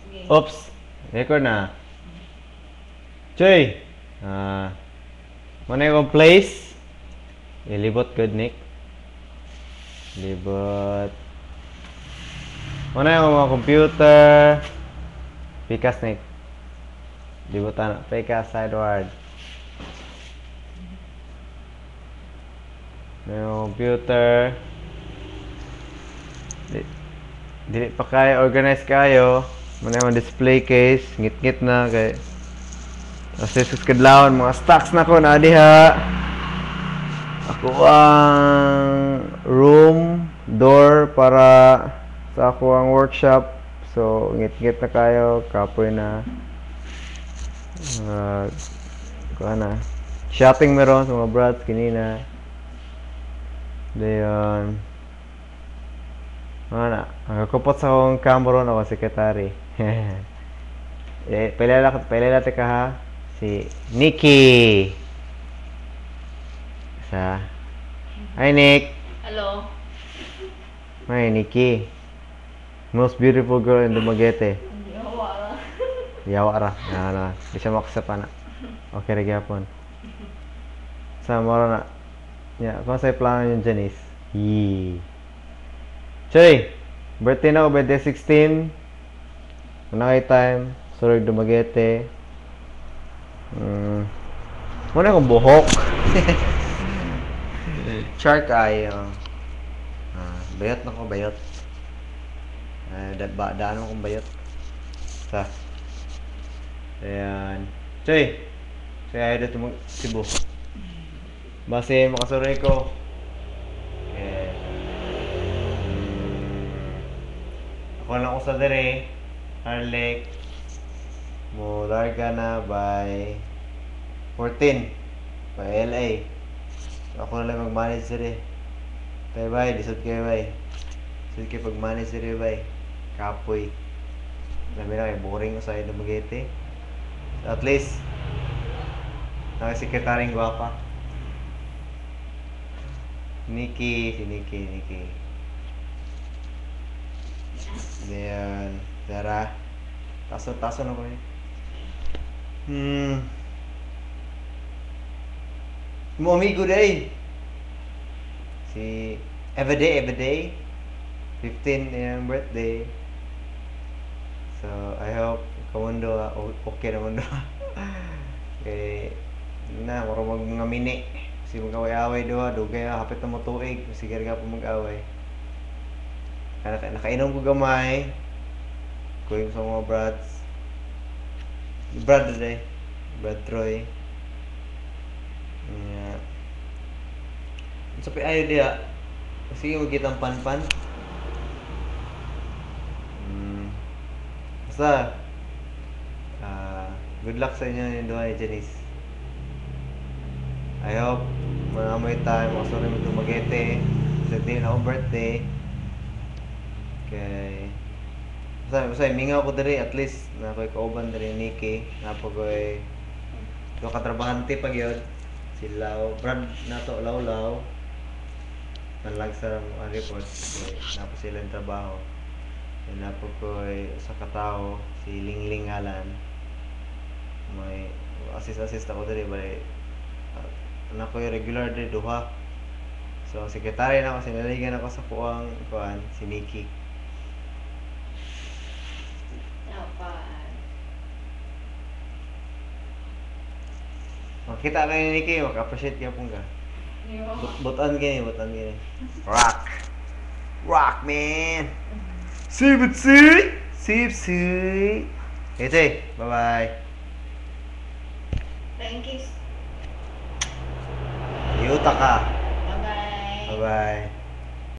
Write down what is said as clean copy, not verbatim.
Sige. Oops. Record na. Choy. Mana yung place? Ilibot good, Nick. Libot. Mana yung mga computer? Pikas, Nick. Libutan. Pikas, sideward. Yung computer. Dili pa kayo organize kayo. Mana yung display case. Ngit-ngit na kay Asus kadlawon mga stocks na ko na diha. Ako ang room door para sa ako ang workshop. So ngit-ngit na kayo, kapoy na. Kuha na. Shopping meron sa mga brats kanina. Dayon. Ano na, nakakupot sa akong kamero na ako sekretary. Pailala ka ha. Si Nikki. Isa. Hi, Nick. Hello. Hi, Nikki. Most beautiful girl in Dumaguete. Hindi ako wala. Yawa ra. Na. Di siya makasapa na. Okay, rin yapon. Sa moro na. Yeah, kung sa'yo plano yung Janice. Yee. Choy! Birthday na ako, birthday 16. Muna kay time. Surog Dumaguete. Muna akong buhok. Shark eye. Bayot na ko, bayot. Daan mo kong bayot. Sa. Ayan. Choy! Saya ada tu Cebu. Base makasuroy ko. Okay. Ako lang ko sa dere. Harlek. Mo larga na by 14 by LA. Ako na lang mag-manage dere. Tay bay, disod kayo bay. Disod kayo pag-manage dere bay. Kapoy. Labi na kayo, boring ko sa iyo Dumaguete. At least nakasekretaring gwapa. Nikki, si Nikki. Ayan, Zara. Taso na ko eh. Mo amigo day. Si everyday. 15 yung birthday. So, I hope kamundo okay na mundo. Okay, na maro mga mini. Kasi mag-away-away doha, dugay hapit na mo tuig, sige ka po mag-away. Nakainom ko gamay. Kuya sa mga brads. Brad today. Brad Troy. Yeah. Sabi ayo dia. Sige magkitang pan-pan. Basta good luck sa inyo yung duha ni Janice. I hope manamoy tayo, makasuri mo Dumaguete. Sa day na akong birthday. Okay. Basta mingaw ko diri, at least na ako'y kauban diri Nikki. Napo ko'y katrabahante pag yun. Si Lau, Brad na to, Law. Nalag sa report. Okay. Napo sila yung trabaho. Napo ko'y sa katao, si Lingling Alan. May assist ako diri, bali anak ko yung regular din, duha. So, sekretary na ako, sinaligan ako sa kuan, si Nikki. Makita ka ni Nikki, maka-appreciate ka pong ka. Butan gini. Rock, man! Sip! Ito bye-bye. Thank you. Yuta ka. Bye-bye. Bye-bye.